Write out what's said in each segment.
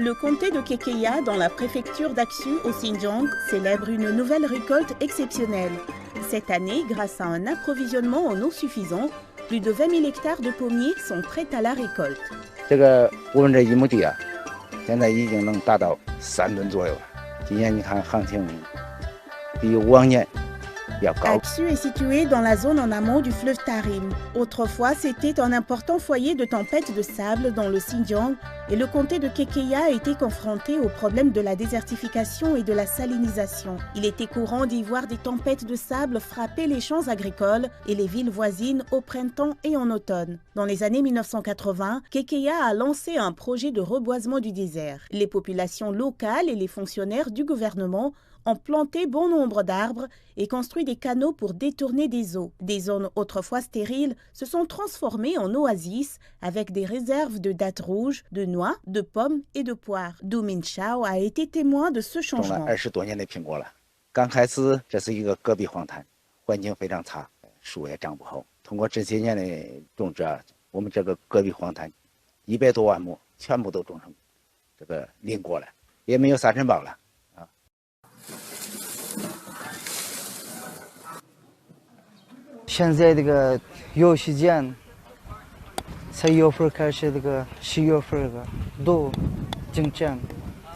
Le comté de Kekeya, dans la préfecture d'Aksu au Xinjiang, célèbre une nouvelle récolte exceptionnelle. Cette année, grâce à un approvisionnement en eau suffisant, plus de 20 000 hectares de pommiers sont prêts à la récolte. 我们这1亩地啊，现在已经能达到3吨左右了。今年你看行情比往年要高。 Aksu est situé dans la zone en amont du fleuve Tarim. Autrefois, c'était un important foyer de tempêtes de sable dans le Xinjiang et le comté de Kekeya a été confronté au problème de la désertification et de la salinisation. Il était courant d'y voir des tempêtes de sable frapper les champs agricoles et les villes voisines au printemps et en automne. Dans les années 1980, Kekeya a lancé un projet de reboisement du désert. Les populations locales et les fonctionnaires du gouvernement ont planté bon nombre d'arbres et construit des canaux pour détourner des eaux. Des zones autrefois stériles se sont transformées en oasis avec des réserves de dattes rouges, de noix, de pommes et de poires. Du Minshao a été témoin de ce changement. 20多年的苹果了，刚开始这是一个戈壁荒滩，环境非常差，树也长不好。通过这些年的种植啊，我们这个戈壁荒滩100多万亩全部都种成这个林果了，也没有沙尘暴了。 现在这个有时间，才6月份开始，这个10月份都进站。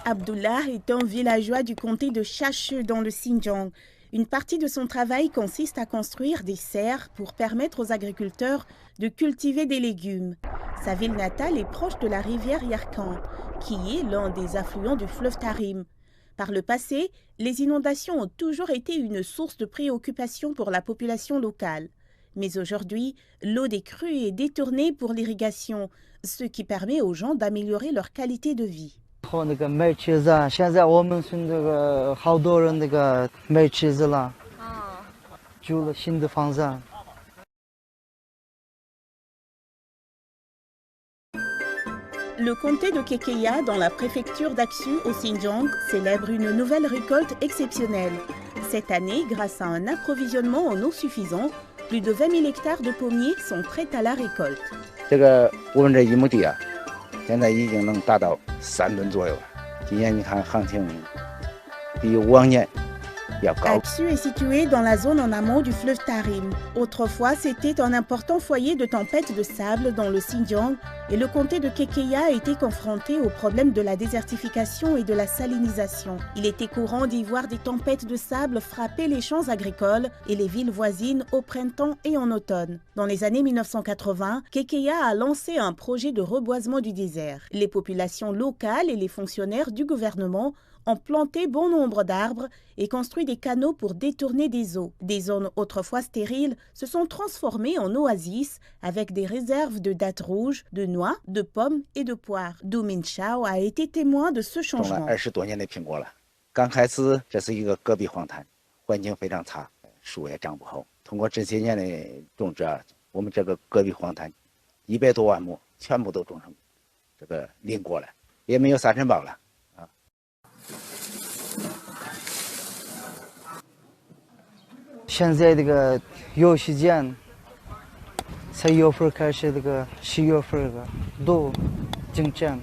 Abdullah est un villageois du comté de Chache dans le Xinjiang. Une partie de son travail consiste à construire des serres pour permettre aux agriculteurs de cultiver des légumes. Sa ville natale est proche de la rivière Yarkand, qui est l'un des affluents du fleuve Tarim. Par le passé, les inondations ont toujours été une source de préoccupation pour la population locale. Mais aujourd'hui, l'eau des crues est détournée pour l'irrigation, ce qui permet aux gens d'améliorer leur qualité de vie. 后那个卖茄子啊，现在我们村这个好多人那个卖茄子了，住了新的房子。 Le comté de Kekeya, dans la préfecture d'Aksu au Xinjiang, célèbre une nouvelle récolte exceptionnelle. Cette année, grâce à un approvisionnement en eau suffisant, plus de 20 000 hectares de pommiers sont prêts à la récolte. 我们这1亩地啊，现在已经能达到3吨左右了。今年你看行情比往年要高。 Aksu est situé dans la zone en amont du fleuve Tarim. Autrefois, c'était un important foyer de tempêtes de sable dans le Xinjiang et le comté de Kekeya a été confronté au problème de la désertification et de la salinisation. Il était courant d'y voir des tempêtes de sable frapper les champs agricoles et les villes voisines au printemps et en automne. Dans les années 1980, Kekeya a lancé un projet de reboisement du désert. Les populations locales et les fonctionnaires du gouvernement ont planté bon nombre d'arbres et construit des canaux pour détourner des eaux. Des zones autrefois stériles se sont transformées en oasis avec des réserves de dattes rouges, de noix, de pommes et de poires. Du Minshao a été témoin de ce changement. 20多年的苹果了，刚开始这是一个戈壁荒滩，环境非常差，树也长不好。通过这些年的种植啊，我们这个戈壁荒滩100多万亩全部都种成这个林果了，也没有沙尘暴了。 现在这个有时间，才6月份开始，这个10月份都进站。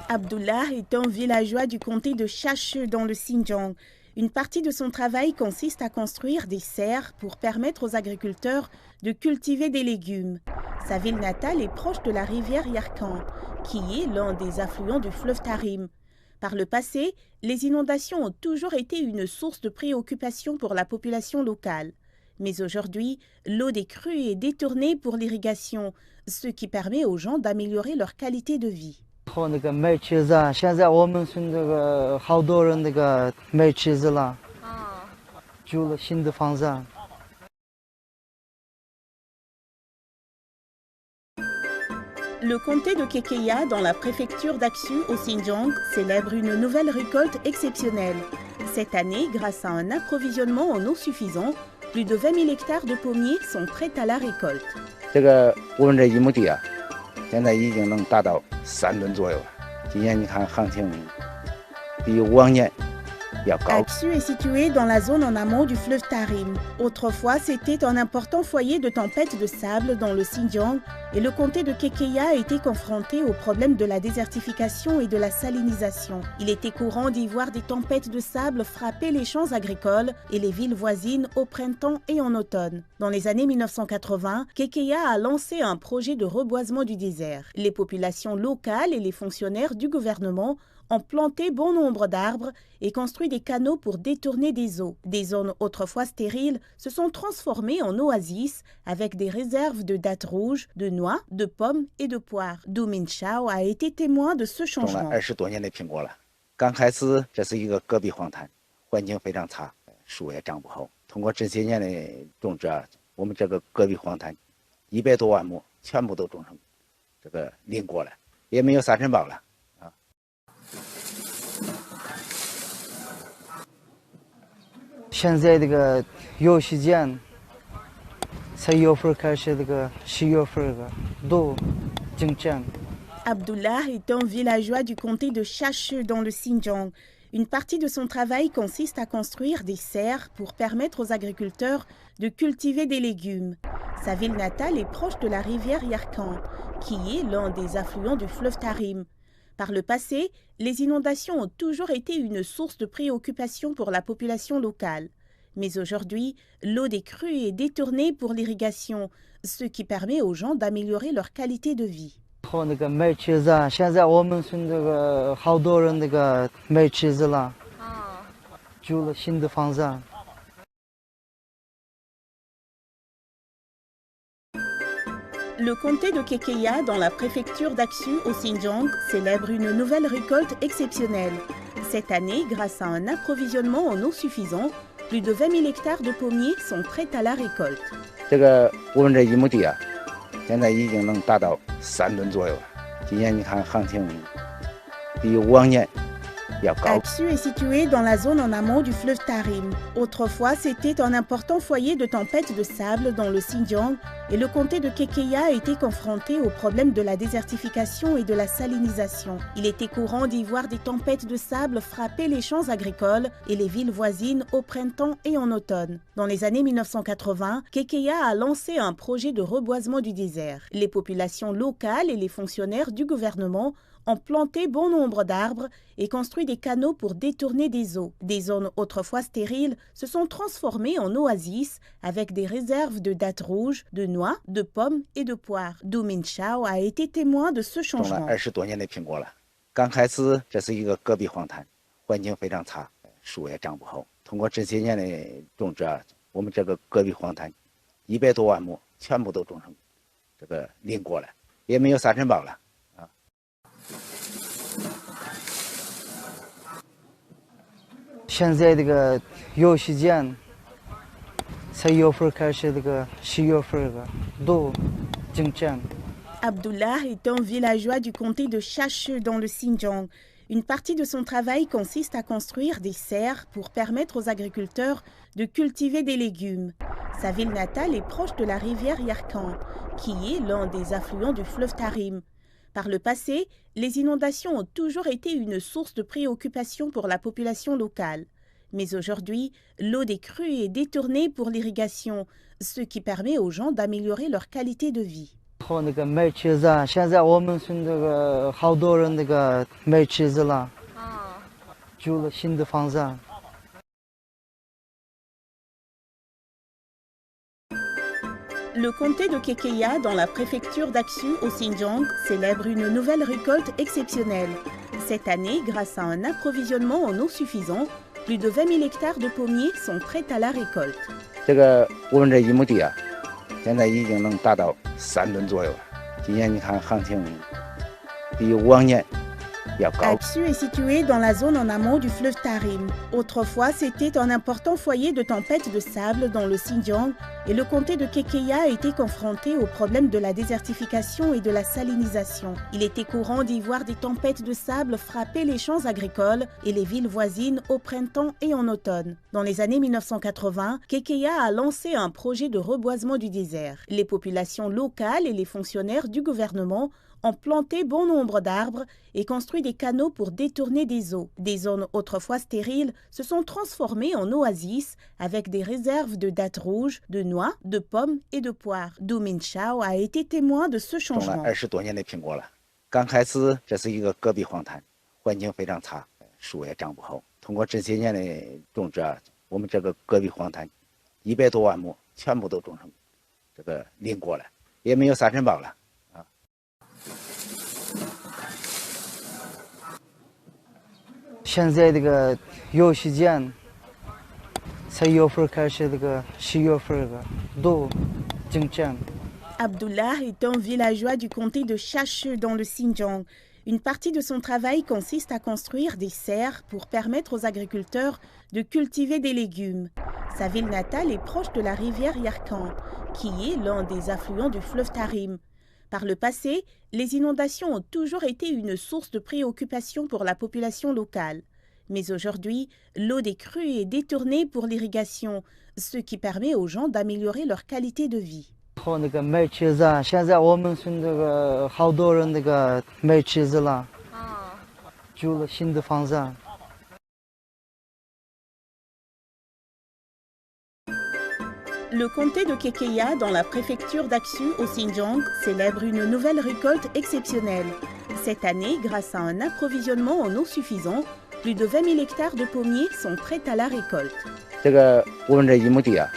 Abdullah est un villageois du comté de Chache dans le Xinjiang. Une partie de son travail consiste à construire des serres pour permettre aux agriculteurs de cultiver des légumes. Sa ville natale est proche de la rivière Yarkand, qui est l'un des affluents du fleuve Tarim. Par le passé, les inondations ont toujours été une source de préoccupation pour la population locale. Mais aujourd'hui, l'eau des crues est détournée pour l'irrigation, ce qui permet aux gens d'améliorer leur qualité de vie. 后那个卖茄子啊，现在我们村这个好多人那个卖茄子了，住了新的房子。 Le comté de Kekeya, dans la préfecture d'Aksu au Xinjiang, célèbre une nouvelle récolte exceptionnelle. Cette année, grâce à un approvisionnement en eau suffisant, plus de 20 000 hectares de pommiers sont prêts à la récolte. 我们这1亩地啊，现在已经能达到3吨左右了。今年你看行情比往年要高。 Aksu est situé dans la zone en amont du fleuve Tarim. Autrefois, c'était un important foyer de tempêtes de sable dans le Xinjiang et le comté de Kekeya a été confronté au problème de la désertification et de la salinisation. Il était courant d'y voir des tempêtes de sable frapper les champs agricoles et les villes voisines au printemps et en automne. Dans les années 1980, Kekeya a lancé un projet de reboisement du désert. Les populations locales et les fonctionnaires du gouvernement ont planté bon nombre d'arbres et construit des canaux pour détourner des eaux. Des zones autrefois stériles se sont transformées en oasis avec des réserves de dattes rouges, de noix, de pommes et de poires. Du Minshao a été témoin de ce changement. 20多年的苹果了，刚开始这是一个戈壁荒滩，环境非常差，树也长不好。通过这些年的种植，我们这个戈壁荒滩100多万亩全部都种成这个林果了，也没有沙尘暴了。 现在这个有时间，从6月份开始，这个10月份都进展。 Abdullah est un villageois du comté de Chache dans le Xinjiang. Une partie de son travail consiste à construire des serres pour permettre aux agriculteurs de cultiver des légumes. Sa ville natale est proche de la rivière Yarkand, qui est l'un des affluents du fleuve Tarim. Par le passé, les inondations ont toujours été une source de préoccupation pour la population locale. Mais aujourd'hui, l'eau des crues est détournée pour l'irrigation, ce qui permet aux gens d'améliorer leur qualité de vie. 后那个卖车子，现在我们村这个好多人那个卖车子了，住了新的房子。 Le comté de Kekeya, dans la préfecture d'Aksu au Xinjiang, célèbre une nouvelle récolte exceptionnelle. Cette année, grâce à un approvisionnement en eau suffisant, plus de 20 000 hectares de pommiers sont prêts à la récolte. 这个我们这1亩地啊，现在已经能达到3吨左右了。今年你看行情比往年要高。 Aksu est situé dans la zone en amont du fleuve Tarim. Autrefois, c'était un important foyer de tempêtes de sable dans le Xinjiang et le comté de Kekeya a été confronté au problème de la désertification et de la salinisation. Il était courant d'y voir des tempêtes de sable frapper les champs agricoles et les villes voisines au printemps et en automne. Dans les années 1980, Kekeya a lancé un projet de reboisement du désert. Les populations locales et les fonctionnaires du gouvernement ont planté bon nombre d'arbres et construit des canaux pour détourner des eaux. Des zones autrefois stériles se sont transformées en oasis avec des réserves de dattes rouges, de noix, de pommes et de poires. Du Minshao a été témoin de ce 种了 changement. 20多年的苹果了，刚开始这是一个戈壁荒滩，环境非常差，树也长不好。通过这些年的种植，我们这个戈壁荒滩100多万亩全部都种成这个林果了，也没有沙尘暴了。 现在这个有时间，从6月份开始，这个10月份都进展。 Abdullah est un villageois du comté de Chache dans le Xinjiang. Une partie de son travail consiste à construire des serres pour permettre aux agriculteurs de cultiver des légumes. Sa ville natale est proche de la rivière Yarkand, qui est l'un des affluents du fleuve Tarim. Par le passé, les inondations ont toujours été une source de préoccupation pour la population locale. Mais aujourd'hui, l'eau des crues est détournée pour l'irrigation, ce qui permet aux gens d'améliorer leur qualité de vie. 后那个卖车子，现在我们村这个好多人那个卖车子了，住了新的房子。 Le comté de Kekeya, dans la préfecture d'Aksu au Xinjiang, célèbre une nouvelle récolte exceptionnelle. Cette année, grâce à un approvisionnement en eau suffisant, plus de 20 000 hectares de pommiers sont prêts à la récolte. 这个我们这1亩地啊，现在已经能达到3吨左右了。今年你看行情比往年要高。 Aksu est situé dans la zone en amont du fleuve Tarim. Autrefois, c'était un important foyer de tempêtes de sable dans le Xinjiang et le comté de Kekeya a été confronté au problème de la désertification et de la salinisation. Il était courant d'y voir des tempêtes de sable frapper les champs agricoles et les villes voisines au printemps et en automne. Dans les années 1980, Kekeya a lancé un projet de reboisement du désert. Les populations locales et les fonctionnaires du gouvernement ont planté bon nombre d'arbres et construit des canaux pour détourner des eaux. Des zones autrefois stériles se sont transformées en oasis avec des réserves de dattes rouges, de noix, de pommes et de poires. Du Minshao a été témoin de ce 种了 changement. 20多年的苹果了。刚开始这是一个戈壁荒滩，环境非常差，树也长不好。通过这些年的种植啊，我们这个戈壁荒滩100多万亩全部都种成这个林果了，也没有沙尘暴了。 现在这个有时间，才6月份开始，这个10月份都进展。 Abdullah est un villageois du comté de Chache dans le Xinjiang. Une partie de son travail consiste à construire des serres pour permettre aux agriculteurs de cultiver des légumes. Sa ville natale est proche de la rivière Yarkand, qui est l'un des affluents du fleuve Tarim. Par le passé, les inondations ont toujours été une source de préoccupation pour la population locale. Mais aujourd'hui, l'eau des crues est détournée pour l'irrigation, ce qui permet aux gens d'améliorer leur qualité de vie. 后那个卖车子啊，现在我们村这个好多人那个卖车子了，住了新的房子。 Le comté de Kekeya, dans la préfecture d'Aksu, au Xinjiang, célèbre une nouvelle récolte exceptionnelle. Cette année, grâce à un approvisionnement en eau suffisant, plus de 20 000 hectares de pommiers sont prêts à la récolte. 这个我们这1亩地啊，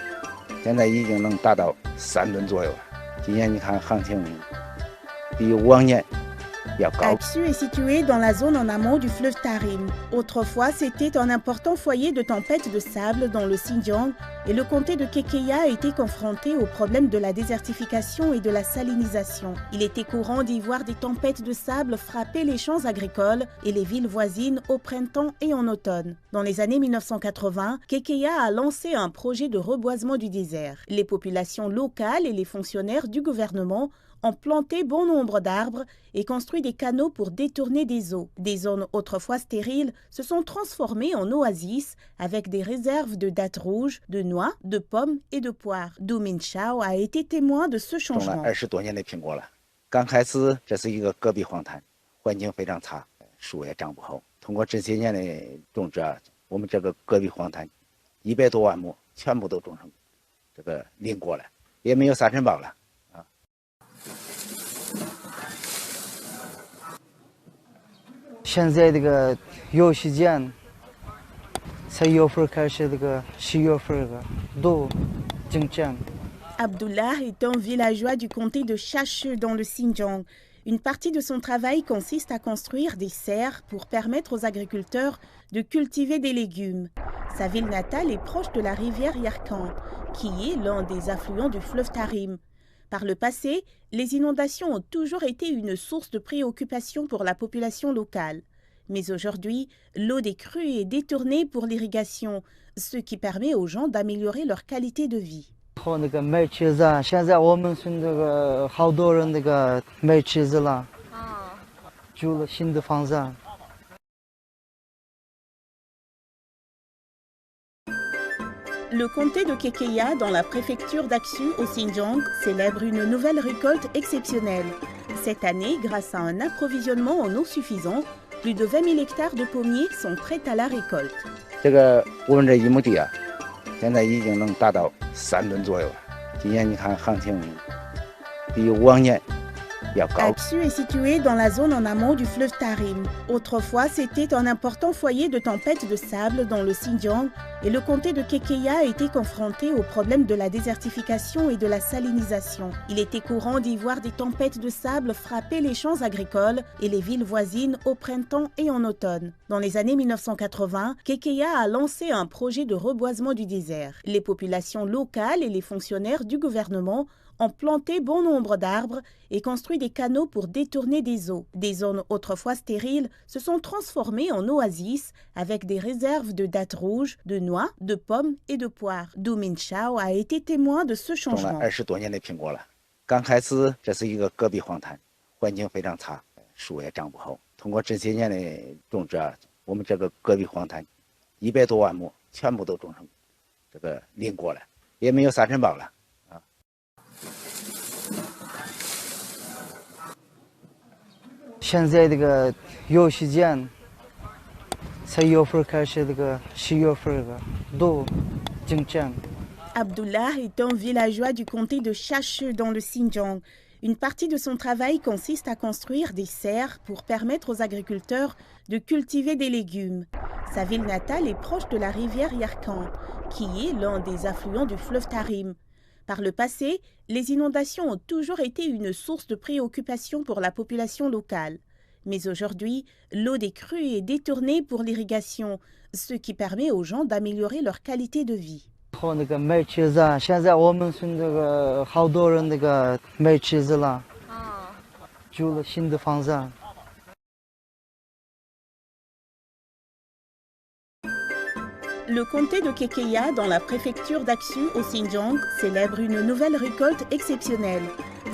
现在已经能达到3吨左右了。今年你看行情比往年要高。 Aksu est situé dans la zone en amont du fleuve Tarim. Autrefois, c'était un important foyer de tempêtes de sable dans le Xinjiang et le comté de Kekeya a été confronté au problème de la désertification et de la salinisation. Il était courant d'y voir des tempêtes de sable frapper les champs agricoles et les villes voisines au printemps et en automne. Dans les années 1980, Kekeya a lancé un projet de reboisement du désert. Les populations locales et les fonctionnaires du gouvernement ont planté bon nombre d'arbres et construit des canaux pour détourner des eaux. Des zones autrefois stériles se sont transformées en oasis avec des réserves de dattes rouges, de noix, de pommes et de poires. Du Minshao a été témoin de ce 种了 changement. 20多年的苹果了。刚开始这是一个戈壁荒滩，环境非常差，树也长不好。通过这些年的种植啊，我们这个戈壁荒滩100多万亩全部都种成这个林果了，也没有沙尘暴了。 现在这个有时间，才6月份开始，这个10月份都进展。 Abdullah est un villageois du comté de Chache dans le Xinjiang. Une partie de son travail consiste à construire des serres pour permettre aux agriculteurs de cultiver des légumes. Sa ville natale est proche de la rivière Yarkand, qui est l'un des affluents du fleuve Tarim. Par le passé, les inondations ont toujours été une source de préoccupation pour la population locale. Mais aujourd'hui, l'eau des crues est détournée pour l'irrigation, ce qui permet aux gens d'améliorer leur qualité de vie. 后那个卖车子啊，现在我们村这个好多人那个卖车子了，住了新的房子。 Le comté de Kekeya, dans la préfecture d'Aksu, au Xinjiang, célèbre une nouvelle récolte exceptionnelle. Cette année, grâce à un approvisionnement en eau suffisant, plus de 20 000 hectares de pommiers sont prêts à la récolte. 这个我们这1亩地啊，现在已经能达到3吨左右了。今年你看行情比往年要高。 Aksu est situé dans la zone en amont du fleuve Tarim. Autrefois, c'était un important foyer de tempêtes de sable dans le Xinjiang et le comté de Kekeya a été confronté au problème de la désertification et de la salinisation. Il était courant d'y voir des tempêtes de sable frapper les champs agricoles et les villes voisines au printemps et en automne. Dans les années 1980, Kekeya a lancé un projet de reboisement du désert. Les populations locales et les fonctionnaires du gouvernement ont planté bon nombre d'arbres et construit des canaux pour détourner des eaux. Des zones autrefois stériles se sont transformées en oasis avec des réserves de dattes rouges, de noix, de pommes et de poires. Du Minshao a été témoin de ce 种了 changement. 20多年的苹果了。刚开始这是一个戈壁荒滩，环境非常差，树也长不好。通过这些年的种植啊，我们这个戈壁荒滩100多万亩全部都种成这个林果了，也没有沙尘暴了。现在这个有时间，才6月份开始，这个10月份都进展。 Abdullah est un villageois du comté de Chache dans le Xinjiang. Une partie de son travail consiste à construire des serres pour permettre aux agriculteurs de cultiver des légumes. Sa ville natale est proche de la rivière Yarkand, qui est l'un des affluents du fleuve Tarim. Par le passé, les inondations ont toujours été une source de préoccupation pour la population locale. Mais aujourd'hui, l'eau des crues est détournée pour l'irrigation, ce qui permet aux gens d'améliorer leur qualité de vie. 后那个卖茄子啊，现在我们村这个好多人那个卖茄子了，住了新的房子。Le comté de Kekeya, dans la préfecture d'Aksu au Xinjiang, célèbre une nouvelle récolte exceptionnelle.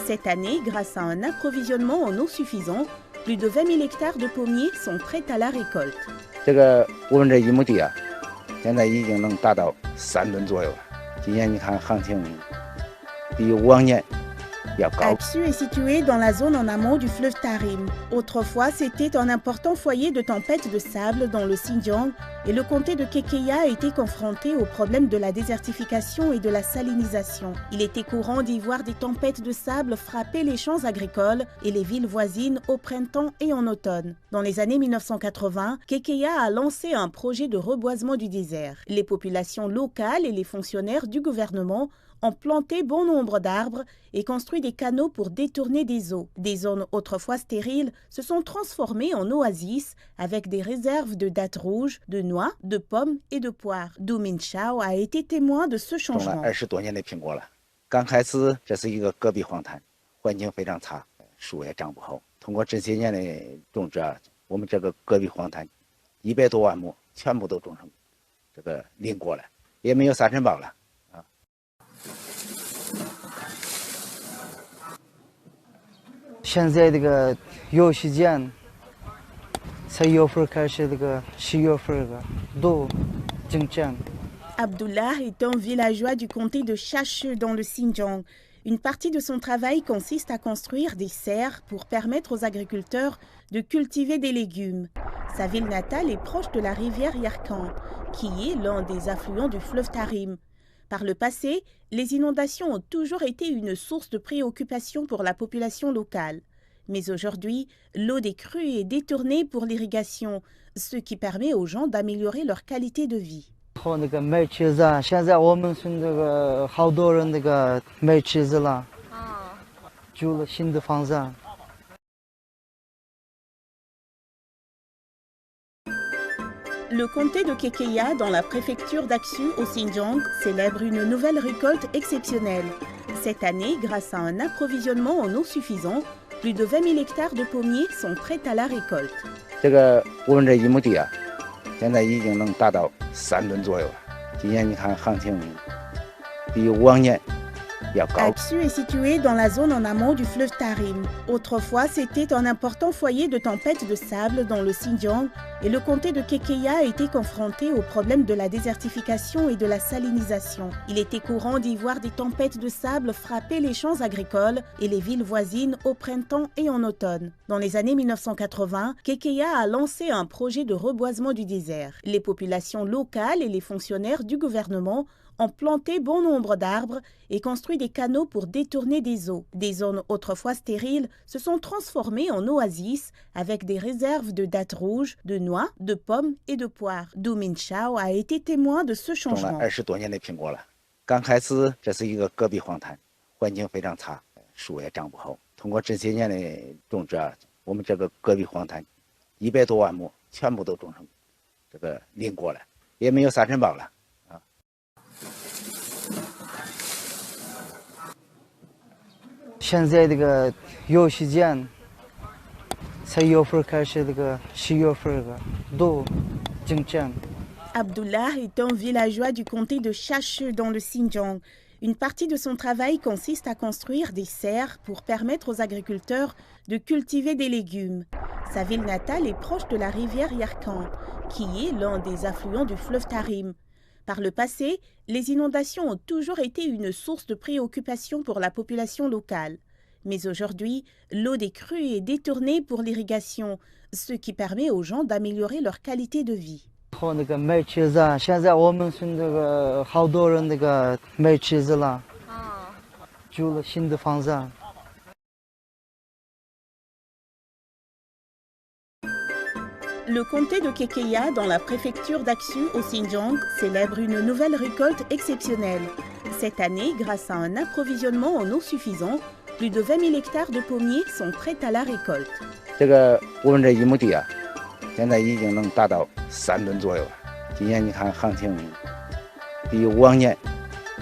Cette année, grâce à un approvisionnement en eau suffisant, plus de 20 000 hectares de pommiers sont prêts à la récolte. 这个我们这1亩地啊，现在已经能达到3吨左右了。今年你看行情比往年要高。 Aksu est situé dans la zone en amont du fleuve Tarim. Autrefois, c'était un important foyer de tempêtes de sable dans le Xinjiang et le comté de Kekeya a été confronté au problème de la désertification et de la salinisation. Il était courant d'y voir des tempêtes de sable frapper les champs agricoles et les villes voisines au printemps et en automne. Dans les années 1980, Kekeya a lancé un projet de reboisement du désert. Les populations locales et les fonctionnaires du gouvernement ont planté bon nombre d'arbres et construit des canaux pour détourner des eaux. Des zones autrefois stériles se sont transformées en oasis avec des réserves de dattes rouges, de noix, de pommes et de poires. Du Minshao a été témoin de ce 种了 changement. 20多年的苹果了，刚开始这是一个戈壁荒滩，环境非常差，树也长不好。通过这些年的种植啊，我们这个戈壁荒滩100多万亩全部都种成这个林果了，也没有沙尘暴了。 现在这个有时间，才6月份开始，这个10月份都进展。 Abdullah est un villageois du comté de Chache dans le Xinjiang. Une partie de son travail consiste à construire des serres pour permettre aux agriculteurs de cultiver des légumes. Sa ville natale est proche de la rivière Yarkand, qui est l'un des affluents du fleuve Tarim. Par le passé, les inondations ont toujours été une source de préoccupation pour la population locale. Mais aujourd'hui, l'eau des crues est détournée pour l'irrigation, ce qui permet aux gens d'améliorer leur qualité de vie. 后那个卖茄子啊，现在我们村这个好多人那个卖茄子了，住了新的房子。 Le comté de Kekeya, dans la préfecture d'Aksu au Xinjiang, célèbre une nouvelle récolte exceptionnelle. Cette année, grâce à un approvisionnement en eau suffisant, plus de 20 000 hectares de pommiers sont prêts à la récolte. 这个我们这1亩地啊，现在已经能达到3吨左右了。今年你看行情比往年要高。 Aksu est situé dans la zone en amont du fleuve Tarim. Autrefois, c'était un important foyer de tempêtes de sable dans le Xinjiang et le comté de Kekeya a été confronté au problème de la désertification et de la salinisation. Il était courant d'y voir des tempêtes de sable frapper les champs agricoles et les villes voisines au printemps et en automne. Dans les années 1980, Kekeya a lancé un projet de reboisement du désert. Les populations locales et les fonctionnaires du gouvernement ont planté bon nombre d'arbres et construit des canaux pour détourner des eaux. Des zones autrefois stériles se sont transformées en oasis avec des réserves de dattes rouges, de noix, de pommes et de poires. Du Minshao a été témoin de ce 种了 changement. 20多年的苹果了，刚开始这是一个戈壁荒滩，环境非常差，树也长不好。通过这些年的种植啊，我们这个戈壁荒滩100多万亩全部都种成这个林果了，也没有沙尘暴了。 现在这个有时间，才6月份开始，这个10月份都进展。 Abdullah est un villageois du comté de Chache dans le Xinjiang. Une partie de son travail consiste à construire des serres pour permettre aux agriculteurs de cultiver des légumes. Sa ville natale est proche de la rivière Yarkand, qui est l'un des affluents du fleuve Tarim. Par le passé, les inondations ont toujours été une source de préoccupation pour la population locale. Mais aujourd'hui, l'eau des crues est détournée pour l'irrigation, ce qui permet aux gens d'améliorer leur qualité de vie. 后那个卖车子啊，现在我们村这个好多人那个卖车子了，住了新的房子。 Le comté de Kekeya, dans la préfecture d'Aksu au Xinjiang, célèbre une nouvelle récolte exceptionnelle. Cette année, grâce à un approvisionnement en eau suffisant, plus de 20 000 hectares de pommiers sont prêts à la récolte. 这个我们这1亩地啊，现在已经能达到3吨左右了。今年你看行情比往年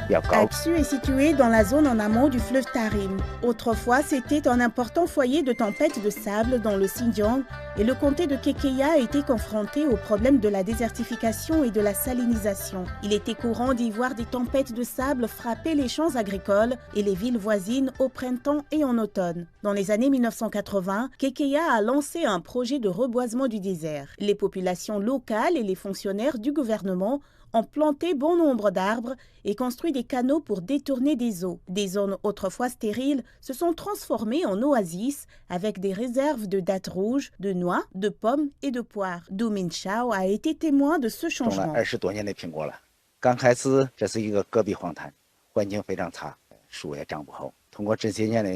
要高。 Aksu est situé dans la zone en amont du fleuve Tarim. Autrefois, c'était un important foyer de tempêtes de sable dans le Xinjiang et le comté de Kekeya a été confronté au problème de la désertification et de la salinisation. Il était courant d'y voir des tempêtes de sable frapper les champs agricoles et les villes voisines au printemps et en automne. Dans les années 1980, Kekeya a lancé un projet de reboisement du désert. Les populations locales et les fonctionnaires du gouvernement ont planté bon nombre d'arbres et construit des canaux pour détourner des eaux. Des zones autrefois stériles se sont transformées en oasis avec des réserves de dattes rouges, de noix, de pommes et de poires. Du Minshao a été témoin de ce 种了 changement. 20多年的苹果了，刚开始这是一个戈壁荒滩，环境非常差，树也长不好。通过这些年的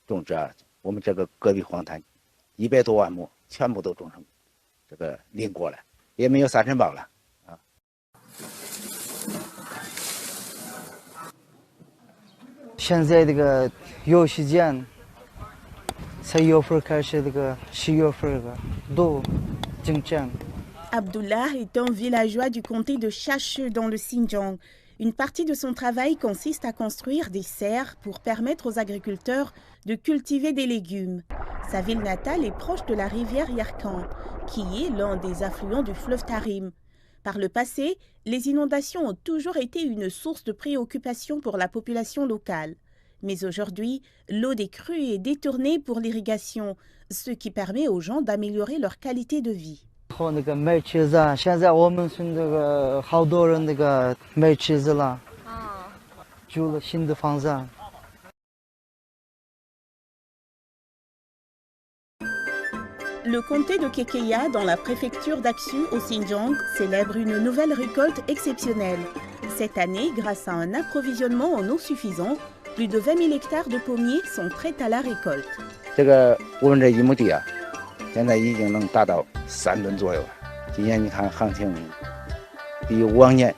种植啊，我们这个戈壁荒滩100多万亩全部都种成这个林果了，也没有沙尘暴了。 现在这个有时间，才6月份开始，这个10月份都进城。 Abdullah est un villageois du comté de Chache dans le Xinjiang. Une partie de son travail consiste à construire des serres pour permettre aux agriculteurs de cultiver des légumes. Sa ville natale est proche de la rivière Yarkand, qui est l'un des affluents du fleuve Tarim. Par le passé, les inondations ont toujours été une source de préoccupation pour la population locale. Mais aujourd'hui, l'eau des crues est détournée pour l'irrigation, ce qui permet aux gens d'améliorer leur qualité de vie. 后那个卖车子啊，现在我们村这个好多人那个卖车子了，住了新的房子。 Le comté de Kekeya, dans la préfecture d'Aksu au Xinjiang, célèbre une nouvelle récolte exceptionnelle. Cette année, grâce à un approvisionnement en eau suffisant, plus de 20 000 hectares de pommiers sont prêts à la récolte. 这个我们这1亩地啊，现在已经能达到3吨左右了。今年你看行情比往年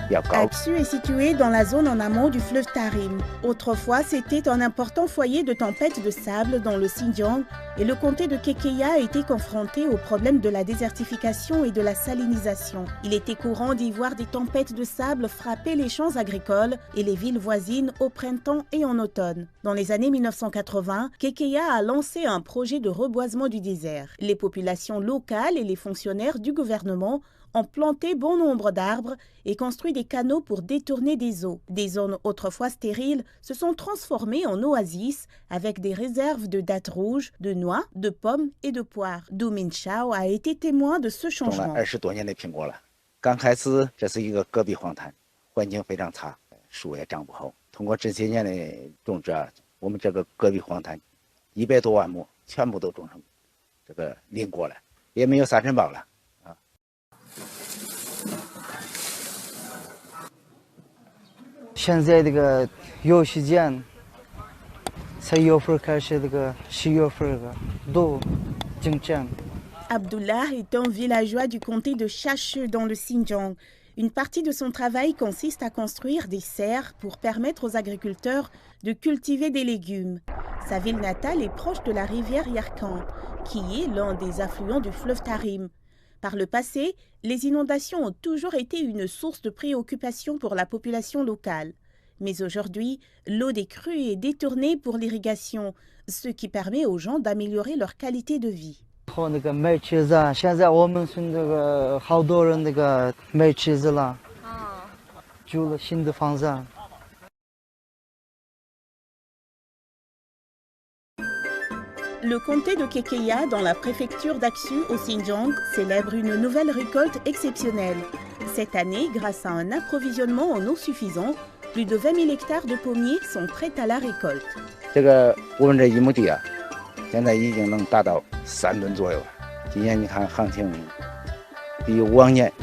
要高。 Aksu est situé dans la zone en amont du fleuve Tarim. Autrefois, c'était un important foyer de tempêtes de sable dans le Xinjiang et le comté de Kekeya a été confronté au problème de la désertification et de la salinisation. Il était courant d'y voir des tempêtes de sable frapper les champs agricoles et les villes voisines au printemps et en automne. Dans les années 1980, Kekeya a lancé un projet de reboisement du désert. Les populations locales et les fonctionnaires du gouvernement ont planté bon nombre d'arbres et construit des canaux pour détourner des eaux. Des zones autrefois stériles se sont transformées en oasis avec des réserves de dattes rouges, de noix, de pommes et de poires. Du Minshao a été témoin de ce 种了 changement. 20多年的苹果了，刚开始这是一个戈壁荒滩，环境非常差，树也长不好。通过这些年的种植啊，我们这个戈壁荒滩100多万亩全部都种成这个林果了，也没有沙尘暴了。 现在这个有时间，才6月份开始，这个10月份都进城。 Abdullah est un villageois du comté de Chache dans le Xinjiang. Une partie de son travail consiste à construire des serres pour permettre aux agriculteurs de cultiver des légumes. Sa ville natale est proche de la rivière Yarkand, qui est l'un des affluents du fleuve Tarim. Par le passé, les inondations ont toujours été une source de préoccupation pour la population locale. Mais aujourd'hui, l'eau des crues est détournée pour l'irrigation, ce qui permet aux gens d'améliorer leur qualité de vie. 后那个卖车子啊，现在我们村这个好多人那个卖车子了，住了新的房子。 Le comté de Kekeya, dans la préfecture d'Aksu au Xinjiang, célèbre une nouvelle récolte exceptionnelle. Cette année, grâce à un approvisionnement en eau suffisant, Plus de 20 000 hectares de pommiers sont prêts à la récolte. 我们这1亩地啊，现在已经能达到3吨左右了。今年你看行情比往年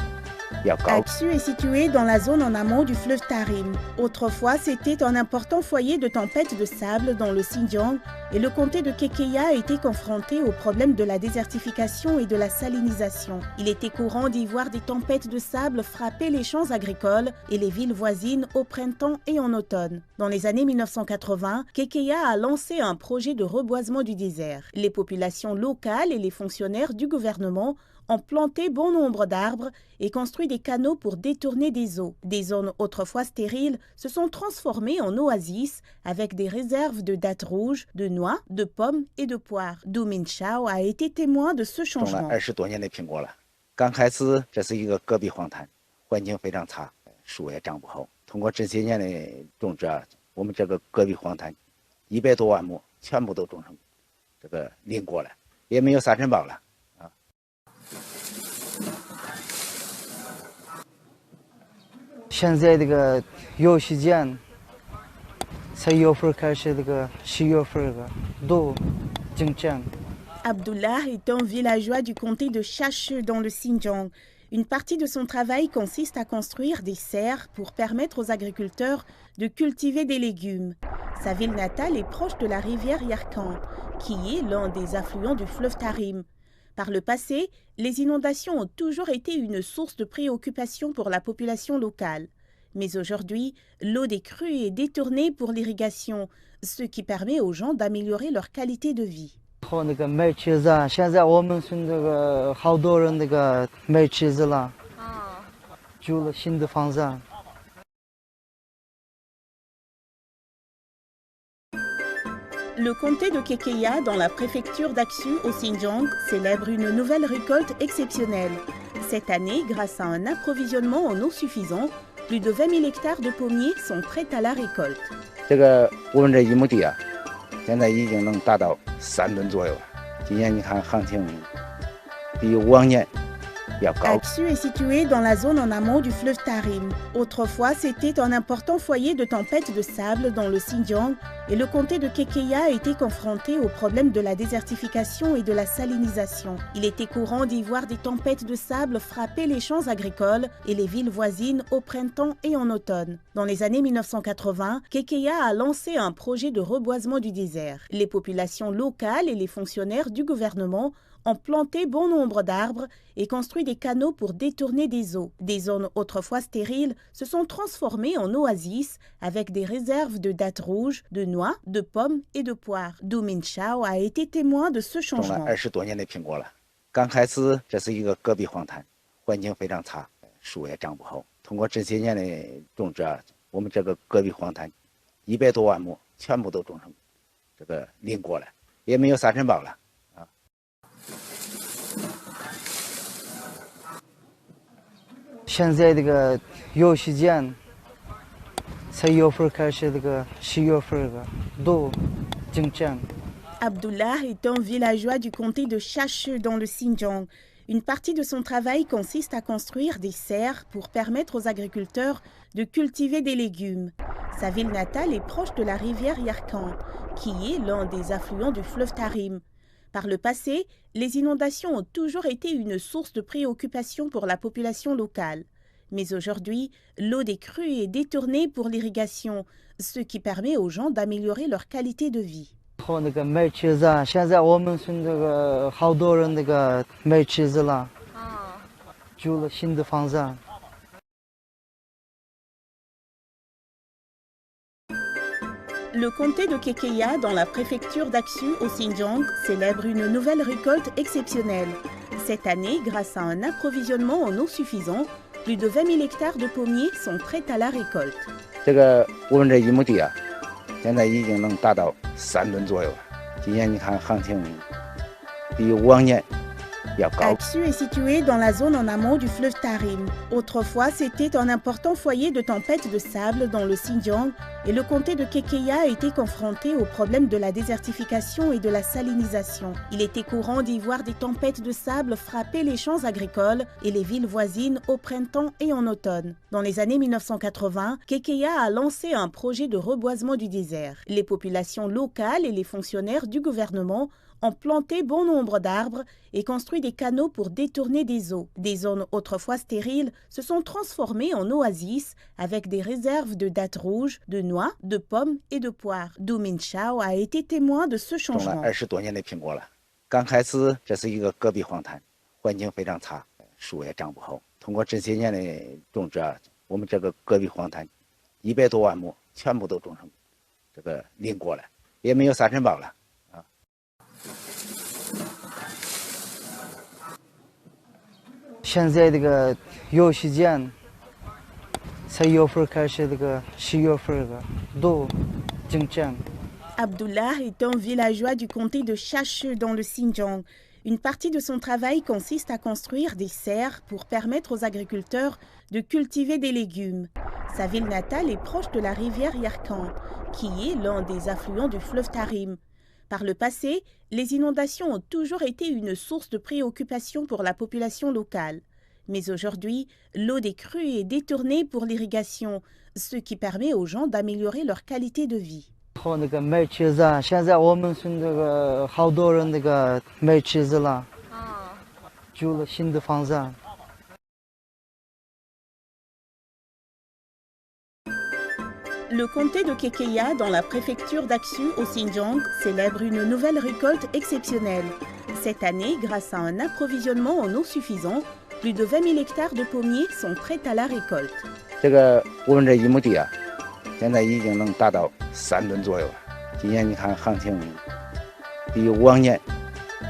要高。 Aksu est situé dans la zone en amont du fleuve Tarim. Autrefois, c'était un important foyer de tempêtes de sable dans le Xinjiang et le comté de Kekeya a été confronté au problème de la désertification et de la salinisation. Il était courant d'y voir des tempêtes de sable frapper les champs agricoles et les villes voisines au printemps et en automne. Dans les années 1980, Kekeya a lancé un projet de reboisement du désert. Les populations locales et les fonctionnaires du gouvernement ont planté bon nombre d'arbres et construit des canaux pour détourner des eaux. Des zones autrefois stériles se sont transformées en oasis avec des réserves de dattes rouges, de noix, de pommes et de poires. Du Minshao a été témoin de ce 种了 changement. 20多年的苹果了，刚开始这是一个戈壁荒滩，环境非常差，树也长不好。通过这些年的种植啊，我们这个戈壁荒滩100多万亩全部都种成这个林果了，也没有沙尘暴了。 现在这个有时间，才6月份开始，这个10月份都进城。 Abdullah est un villageois du comté de Chache dans le Xinjiang. Une partie de son travail consiste à construire des serres pour permettre aux agriculteurs de cultiver des légumes. Sa ville natale est proche de la rivière Yarkand, qui est l'un des affluents du fleuve Tarim. Par le passé, les inondations ont toujours été une source de préoccupation pour la population locale. Mais aujourd'hui, l'eau des crues est détournée pour l'irrigation, ce qui permet aux gens d'améliorer leur qualité de vie. 后那个卖车子啊，现在我们是那个好多人那个卖车子了，住了新的房子。 Le comté de Kekeya, dans la préfecture d'Aksu au Xinjiang, célèbre une nouvelle récolte exceptionnelle. Cette année, grâce à un approvisionnement en eau suffisant, plus de 20 000 hectares de pommiers sont prêts à la récolte. 我们这1亩地啊，现在已经能达到3吨左右了。今年你看行情比往年要高。 Aksu est situé dans la zone en amont du fleuve Tarim. Autrefois, c'était un important foyer de tempêtes de sable dans le Xinjiang et le comté de Kekeya a été confronté au problème de la désertification et de la salinisation. Il était courant d'y voir des tempêtes de sable frapper les champs agricoles et les villes voisines au printemps et en automne. Dans les années 1980, Kekeya a lancé un projet de reboisement du désert. Les populations locales et les fonctionnaires du gouvernement ont planté bon nombre d'arbres et construit des canaux pour détourner des eaux. Des zones autrefois stériles se sont transformées en oasis avec des réserves de dattes rouges, de noix, de pommes et de poires. Du Minshao a été témoin de ce 种了 changement. 20多年的苹果了，刚开始这是一个戈壁荒滩，环境非常差，树也长不好。通过这些年的种植啊，我们这个戈壁荒滩100多万亩全部都种成这个林果了，也没有沙尘暴了。 现在这个有时间，才6月份开始，这个10月份都进城。 Abdullah est un villageois du comté de Chache dans le Xinjiang. Une partie de son travail consiste à construire des serres pour permettre aux agriculteurs de cultiver des légumes. Sa ville natale est proche de la rivière Yarkand, qui est l'un des affluents du fleuve Tarim. Par le passé, les inondations ont toujours été une source de préoccupation pour la population locale. Mais aujourd'hui, l'eau des crues est détournée pour l'irrigation, ce qui permet aux gens d'améliorer leur qualité de vie. 后那个卖车子啊，现在我们是那个好多人那个卖车子了，住了新的房子。 Le comté de Kekeya, dans la préfecture d'Aksu au Xinjiang, célèbre une nouvelle récolte exceptionnelle. Cette année, grâce à un approvisionnement en eau suffisant, plus de 20 000 hectares de pommiers sont prêts à la récolte. 我们这1亩地啊，现在已经能达到3吨左右了。今年你看行情比往年比较高。 Aksu est situé dans la zone en amont du fleuve Tarim. Autrefois, c'était un important foyer de tempêtes de sable dans le Xinjiang et le comté de Kekeya a été confronté au problème de la désertification et de la salinisation. Il était courant d'y voir des tempêtes de sable frapper les champs agricoles et les villes voisines au printemps et en automne. Dans les années 1980, Kekeya a lancé un projet de reboisement du désert. Les populations locales et les fonctionnaires du gouvernement ont planté bon nombre d'arbres et construit des canaux pour détourner des eaux. Des zones autrefois stériles se sont transformées en oasis avec des réserves de dattes rouges, de noix, de pommes et de poires. Du Minshao a été témoin de ce 种了 changement. 20多年的苹果了。刚开始这是一个戈壁荒滩，环境非常差，树也长不好。通过这些年的种植啊，我们这个戈壁荒滩100多万亩全部都种成这个林果了，也没有沙尘暴了。 现在这个有时间，才6月份开始，这个10月份都进展。 Abdullah est un villageois du comté de Chache dans le Xinjiang. Une partie de son travail consiste à construire des serres pour permettre aux agriculteurs de cultiver des légumes. Sa ville natale est proche de la rivière Yarkand, qui est l'un des affluents du fleuve Tarim. Par le passé, les inondations ont toujours été une source de préoccupation pour la population locale. Mais aujourd'hui, l'eau des crues est détournée pour l'irrigation, ce qui permet aux gens d'améliorer leur qualité de vie. 后那个卖车子啊，现在我们是那个好多人那个卖车子了，住了新的房子。 Le comté de Kekeya, dans la préfecture d'Aksu, au Xinjiang, célèbre une nouvelle récolte exceptionnelle. Cette année, grâce à un approvisionnement en eau suffisant, plus de 20 000 hectares de pommiers sont prêts à la récolte. 这个我们这1亩地啊，现在已经能达到3吨左右了。今年你看行情比往年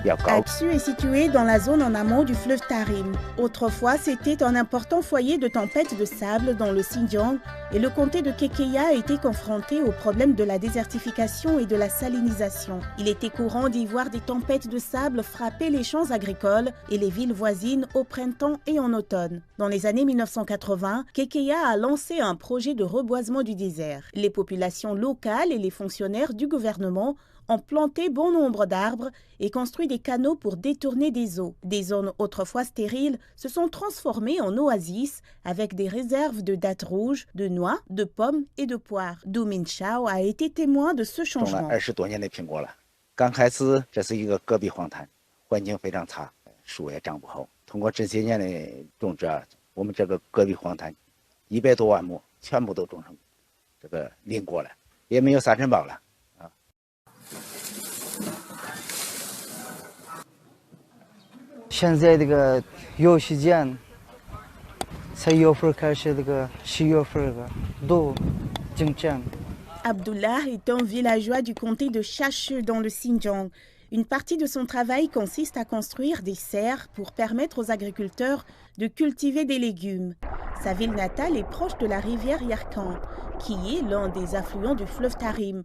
要高。 Aksu est situé dans la zone en amont du fleuve Tarim. Autrefois, c'était un important foyer de tempêtes de sable dans le Xinjiang et le comté de Kekeya a été confronté au problème de la désertification et de la salinisation. Il était courant d'y voir des tempêtes de sable frapper les champs agricoles et les villes voisines au printemps et en automne. Dans les années 1980, Kekeya a lancé un projet de reboisement du désert. Les populations locales et les fonctionnaires du gouvernement ont planté bon nombre d'arbres et construit des canaux pour détourner des eaux. Des zones autrefois stériles se sont transformées en oasis avec des réserves de dattes rouges, de noix, de pommes et de poires. Du Minshao a été témoin de ce 种了 changement. 20多年的苹果了。刚开始这是一个戈壁荒滩，环境非常差，树也长不好。通过这些年的种植啊，我们这个戈壁荒滩100多万亩全部都种成这个林果了，也没有沙尘暴了。 现在这个有时间，才6月份开始，这个10月份都进展。 Abdullah est un villageois du comté de Chache dans le Xinjiang. Une partie de son travail consiste à construire des serres pour permettre aux agriculteurs de cultiver des légumes. Sa ville natale est proche de la rivière Yarkand, qui est l'un des affluents du fleuve Tarim.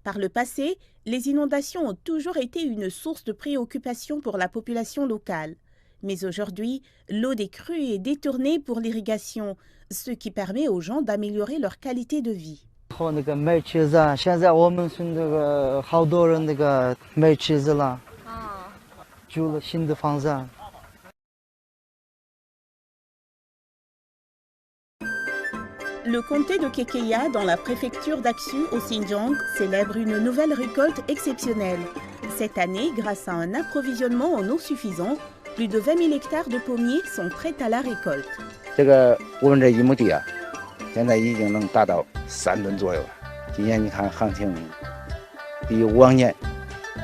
Par le passé, les inondations ont toujours été une source de préoccupation pour la population locale. Mais aujourd'hui, l'eau des crues est détournée pour l'irrigation, ce qui permet aux gens d'améliorer leur qualité de vie. 后那个卖车子啊，现在我们是那个好多人那个卖车子了，住了新的房子。 Le comté de Kekeya, dans la préfecture d'Aksu, au Xinjiang, célèbre une nouvelle récolte exceptionnelle. Cette année, grâce à un approvisionnement en eau suffisant, plus de 20 000 hectares de pommiers sont prêts à la récolte. 这个我们这1亩地啊，现在已经能达到3吨左右了。今年你看行情比往年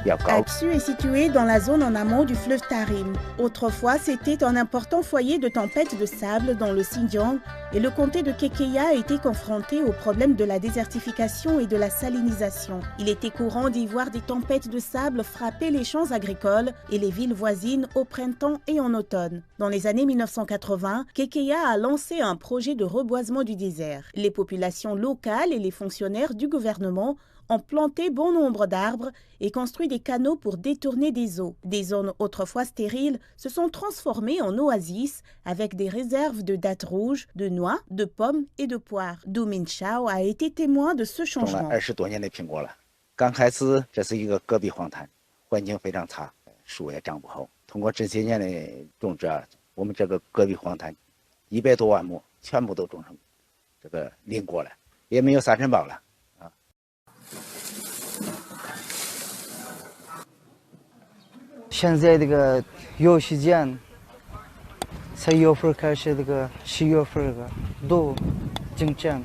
要高。 Aksu est situé dans la zone en amont du fleuve Tarim. Autrefois, c'était un important foyer de tempêtes de sable dans le Xinjiang et le comté de Kekeya a été confronté au problème de la désertification et de la salinisation. Il était courant d'y voir des tempêtes de sable frapper les champs agricoles et les villes voisines au printemps et en automne. Dans les années 1980, Kekeya a lancé un projet de reboisement du désert. Les populations locales et les fonctionnaires du gouvernement ont planté bon nombre d'arbres et construit des canaux pour détourner des eaux. Des zones autrefois stériles se sont transformées en oasis avec des réserves de dattes rouges, de noix, de pommes et de poires. Du Minshao a été témoin de ce changement. 20多年的苹果了，刚开始这是一个戈壁荒滩，环境非常差，树也长不好。通过这些年的种植，我们这个戈壁荒滩100多万亩全部都种成这个林果了，也没有沙尘暴了。 现在这个有时间，才6月份开始，这个10月份都进城。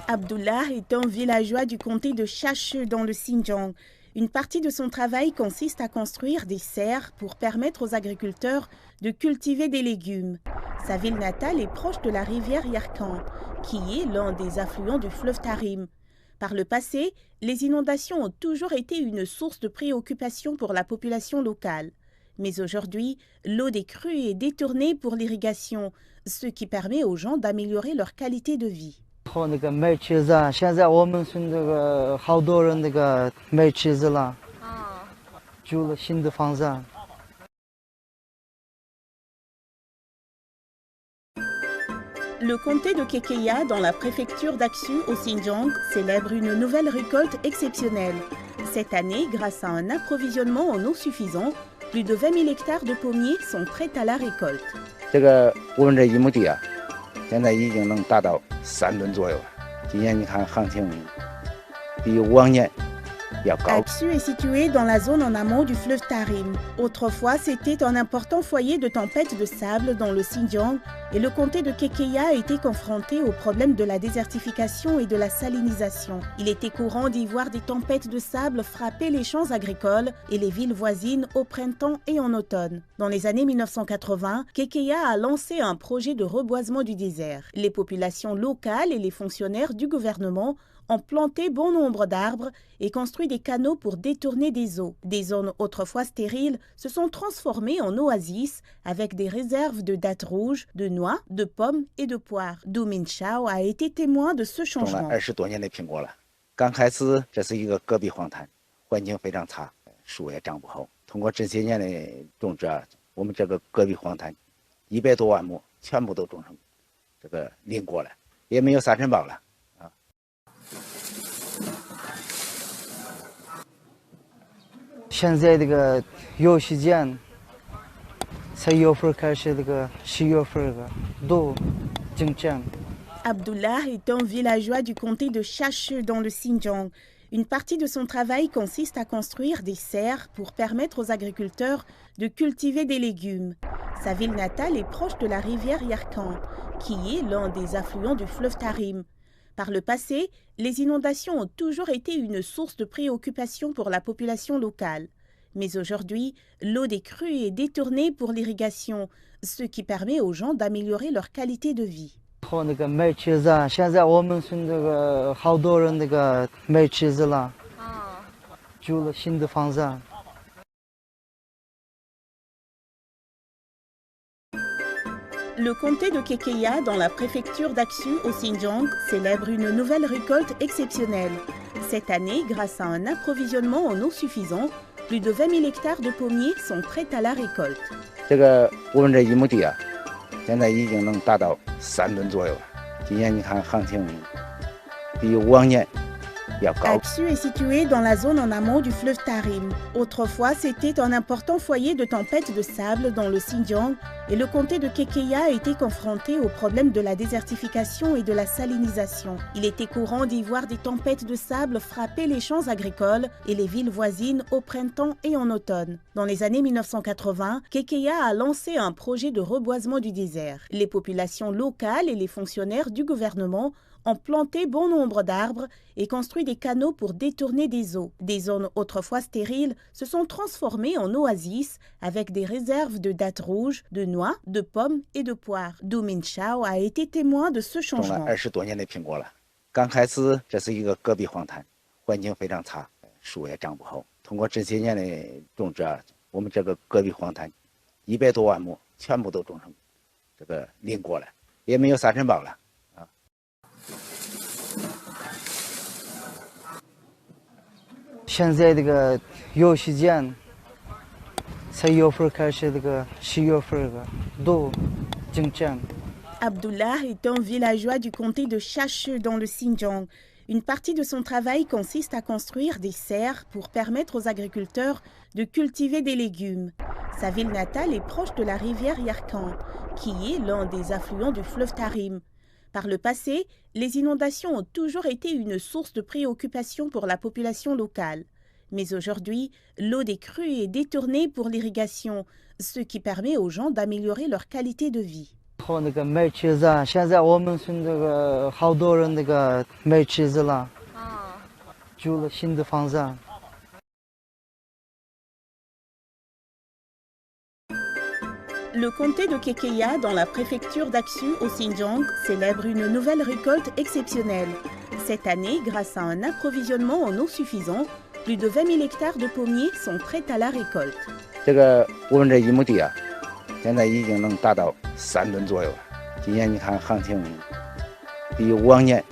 Abdullah est un villageois du comté de Chashue dans le Xinjiang. Une partie de son travail consiste à construire des serres pour permettre aux agriculteurs de cultiver des légumes. Sa ville natale est proche de la rivière Yarkand, qui est l'un des affluents du fleuve Tarim. Par le passé, les inondations ont toujours été une source de préoccupation pour la population locale. Mais aujourd'hui, l'eau des crues est détournée pour l'irrigation, ce qui permet aux gens d'améliorer leur qualité de vie. 后那个卖茄子啊，现在我们村这个好多人那个卖茄子了，住了新的房子。 Le comté de Kekeya, dans la préfecture d'Aksu au Xinjiang, célèbre une nouvelle récolte exceptionnelle. Cette année, grâce à un approvisionnement en eau suffisant, plus de 20 000 hectares de pommiers sont prêts à la récolte. 这个我们这1亩地啊，现在已经能达到3吨左右了。今年你看行情比往年要高。 Aksu est situé dans la zone en amont du fleuve Tarim. Autrefois, c'était un important foyer de tempêtes de sable dans le Xinjiang et le comté de Kekeya a été confronté au problème de la désertification et de la salinisation. Il était courant d'y voir des tempêtes de sable frapper les champs agricoles et les villes voisines au printemps et en automne. Dans les années 1980, Kekeya a lancé un projet de reboisement du désert. Les populations locales et les fonctionnaires du gouvernement ont planté bon nombre d'arbres et construit des canaux pour détourner des eaux. Des zones autrefois stériles se sont transformées en oasis avec des réserves de dattes rouges, de noix, de pommes et de poires. Du Minshao a été témoin de ce 种了 changement. 20多年的苹果了，刚开始这是一个戈壁荒滩，环境非常差，树也长不好。通过这些年的种植，我们这个戈壁荒滩100多万亩全部都种成这个林果了，也没有沙尘暴了。 现在这个有时间，才6月份开始，这个10月份都进城。 Abdullah est un villageois du comté de Chashue dans le Xinjiang. Une partie de son travail consiste à construire des serres pour permettre aux agriculteurs de cultiver des légumes. Sa ville natale est proche de la rivière Yarkand, qui est l'un des affluents du fleuve Tarim. Par le passé, les inondations ont toujours été une source de préoccupation pour la population locale. Mais aujourd'hui, l'eau des crues est détournée pour l'irrigation, ce qui permet aux gens d'améliorer leur qualité de vie. 后那个卖茄子啊，现在我们村这个好多人那个卖茄子了，住了新的房子。 Le comté de Kekeya, dans la préfecture d'Aksu au Xinjiang, célèbre une nouvelle récolte exceptionnelle. Cette année, grâce à un approvisionnement en eau suffisant, plus de 20 000 hectares de pommiers sont prêts à la récolte. 这个我们这1亩地啊，现在已经能达到3吨左右了。今年你看行情比往年要高。 Aksu est situé dans la zone en amont du fleuve Tarim. Autrefois, c'était un important foyer de tempêtes de sable dans le Xinjiang et le comté de Kekeya a été confronté au problème de la désertification et de la salinisation. Il était courant d'y voir des tempêtes de sable frapper les champs agricoles et les villes voisines au printemps et en automne. Dans les années 1980, Kekeya a lancé un projet de reboisement du désert. Les populations locales et les fonctionnaires du gouvernement ont planté bon nombre d'arbres et construit des canaux pour détourner des eaux. Des zones autrefois stériles se sont transformées en oasis avec des réserves de dattes rouges, de noix, de pommes et de poires. Du Minshao a été témoin de ce 种了 changement. 20多年的苹果了，刚开始这是一个戈壁荒滩，环境非常差，树也长不好。通过这些年的种植，我们这个戈壁荒滩100多万亩全部都种成这个林果了，也没有沙尘暴了。现在这个有时间，才6月份开始，这个10月份都进展。 Abdullah est un villageois du comté de Chache dans le Xinjiang. Une partie de son travail consiste à construire des serres pour permettre aux agriculteurs de cultiver des légumes. Sa ville natale est proche de la rivière Yarkand, qui est l'un des affluents du fleuve Tarim. Par le passé, les inondations ont toujours été une source de préoccupation pour la population locale. Mais aujourd'hui, l'eau des crues est détournée pour l'irrigation, ce qui permet aux gens d'améliorer leur qualité de vie. 后那个卖车子啊，现在我们村这个好多人那个卖车子了，住了新的房子。 Le comté de Kekeya, dans la préfecture d'Aksu au Xinjiang, célèbre une nouvelle récolte exceptionnelle. Cette année, grâce à un approvisionnement en eau suffisant, plus de 20 000 hectares de pommiers sont prêts à la récolte. 这个我们这1亩地啊，现在已经能达到3吨左右了。今年你看行情比往年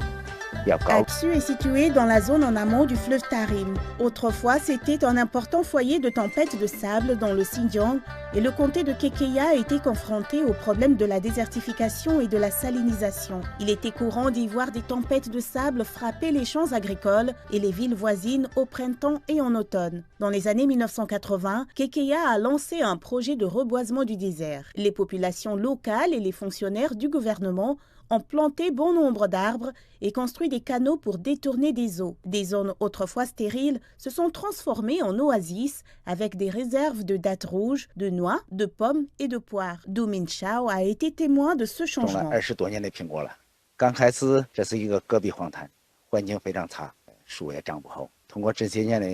要高。 Aksu est situé dans la zone en amont du fleuve Tarim. Autrefois, c'était un important foyer de tempêtes de sable dans le Xinjiang et le comté de Kekeya a été confronté au problème de la désertification et de la salinisation. Il était courant d'y voir des tempêtes de sable frapper les champs agricoles et les villes voisines au printemps et en automne. Dans les années 1980, Kekeya a lancé un projet de reboisement du désert. Les populations locales et les fonctionnaires du gouvernement ont planté bon nombre d'arbres et construit des canaux pour détourner des eaux. Des zones autrefois stériles se sont transformées en oasis avec des réserves de dattes rouges, de noix, de pommes et de poires. Du Minshao a été témoin de ce 种了 changement. 20多年的苹果了。刚开始这是一个戈壁荒滩，环境非常差，树也长不好。通过这些年的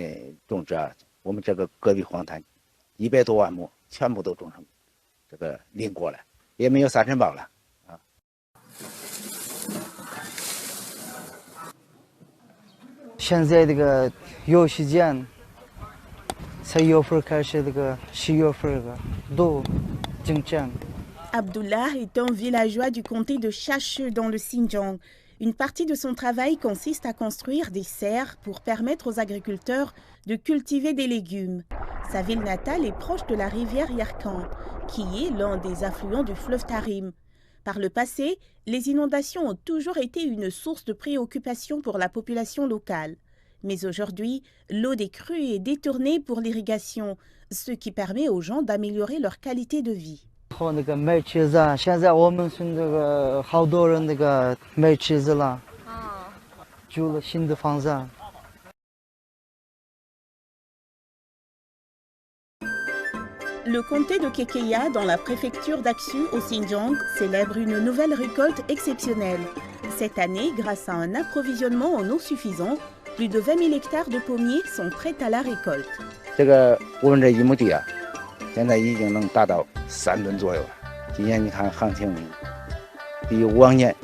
种植啊，我们这个戈壁荒滩100多万亩全部都种成这个林果了，也没有沙尘暴了。 现在这个有时间，才6月份开始，这个10月份都进展。 Abdullah est un villageois du comté de Chache dans le Xinjiang. Une partie de son travail consiste à construire des serres pour permettre aux agriculteurs de cultiver des légumes. Sa ville natale est proche de la rivière Yarkand, qui est l'un des affluents du fleuve Tarim. Par le passé, les inondations ont toujours été une source de préoccupation pour la population locale. Mais aujourd'hui, l'eau des crues est détournée pour l'irrigation, ce qui permet aux gens d'améliorer leur qualité de vie. 后那个卖车子啊，现在我们村这个好多人那个卖车子了，住了新的房子。 Le comté de Kekeya, dans la préfecture d'Aksu au Xinjiang, célèbre une nouvelle récolte exceptionnelle. Cette année, grâce à un approvisionnement en eau suffisant, plus de 20 000 hectares de pommiers sont prêts à la récolte. 这个我们这1亩地啊，现在已经能达到3吨左右了。今年你看行情比往年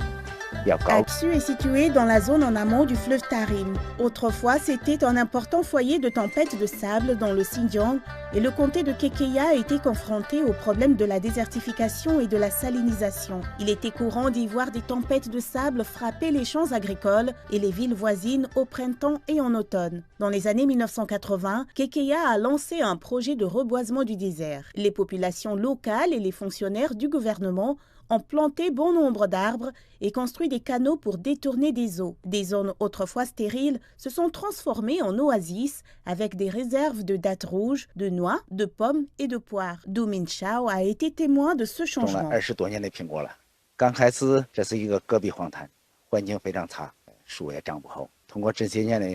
要高。 Aksu est situé dans la zone en amont du fleuve Tarim. Autrefois, c'était un important foyer de tempêtes de sable dans le Xinjiang et le comté de Kekeya a été confronté au problème de la désertification et de la salinisation. Il était courant d'y voir des tempêtes de sable frapper les champs agricoles et les villes voisines au printemps et en automne. Dans les années 1980, Kekeya a lancé un projet de reboisement du désert. Les populations locales et les fonctionnaires du gouvernement ont planté bon nombre d'arbres et construit des canaux pour détourner des eaux. Des zones autrefois stériles se sont transformées en oasis avec des réserves de dattes rouges, de noix, de pommes et de poires. Du Minshao a été témoin de ce 种了 changement. 20多年的苹果了。刚开始这是一个戈壁荒滩，环境非常差，树也长不好。通过这些年的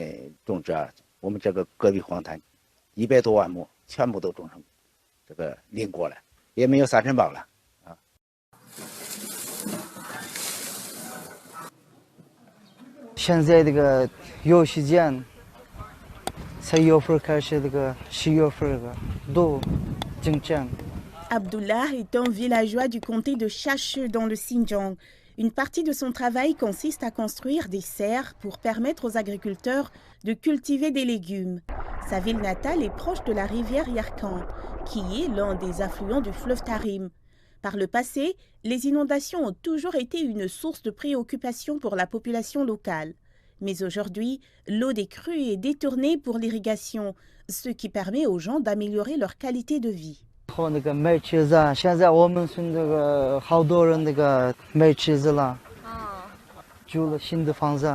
种植啊，我们这个戈壁荒滩100多万亩全部都种成这个林果了，也没有沙尘暴了。 现在这个有时间，才6月份开始，这个10月份都进展。 Abdullah est un villageois du comté de Chache dans le Xinjiang. Une partie de son travail consiste à construire des serres pour permettre aux agriculteurs de cultiver des légumes. Sa ville natale est proche de la rivière Yarkand, qui est l'un des affluents du fleuve Tarim. Par le passé, les inondations ont toujours été une source de préoccupation pour la population locale. Mais aujourd'hui, l'eau des crues est détournée pour l'irrigation, ce qui permet aux gens d'améliorer leur qualité de vie. 后那个卖车子，现在我们村那个好多人那个卖车子了，租了新的房子。